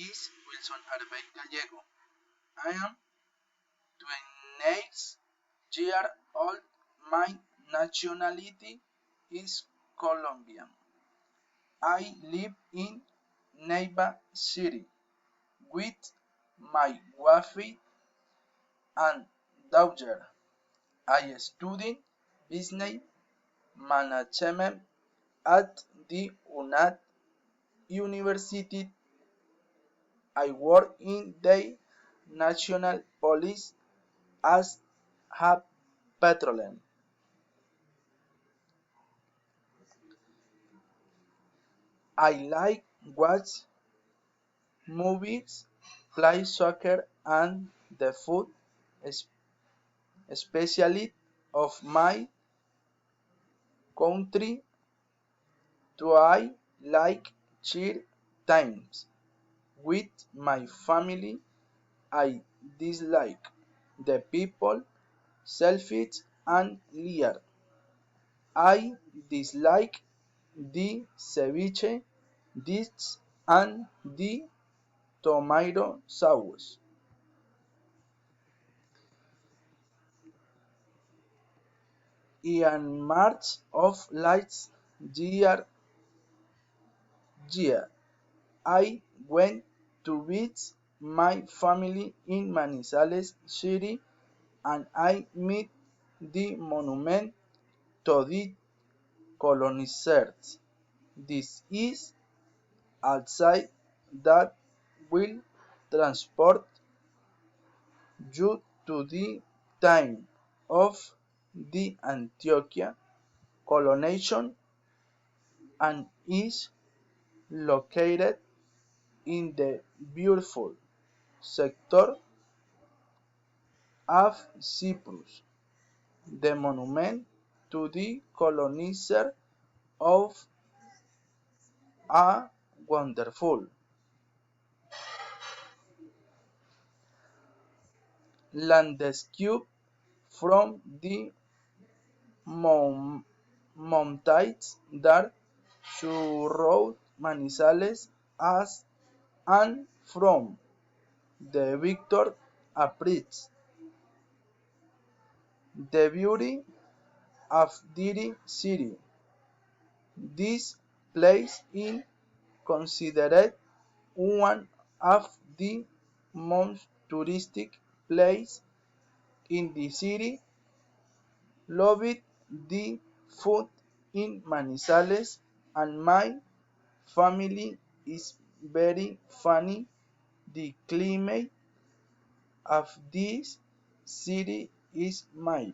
is Wilson Arbey Gallego. I am 28 years old. My nationality is Colombian. I live in Neiva City with my wife and daughter. I study business management at the UNAD University. I work in the National Police as a patrolman. I like watch movies, play soccer, and the food, especially of my country. Do I like cheer times with my family? I dislike the people selfish and liar. I dislike the ceviche dish and the tomato sauce. In March of last year, I went to visit my family in Manizales City and I met the monument to the colonizers. This is a site that will transport you to the time of the Antioquia colonization and is located in the beautiful sector of Cyprus. The monument to the colonizer of a wonderful landscape from the mountains that surround Manizales as and from the Victor Approach. The beauty of the city. This place is considered one of the most touristic places in the city. Loved the food in Manizales and my family is very funny. The climate of this city is mild.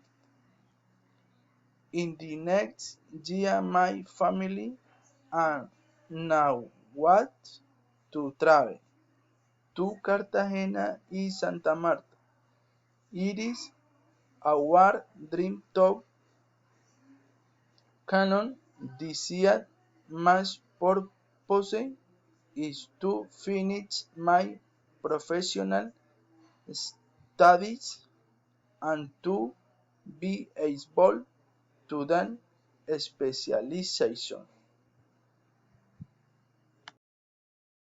In the next year, my family and now what to travel to Cartagena y Santa Marta. It is our dream to canon. This my purpose is to finish my professional studies and to be able to then specialization.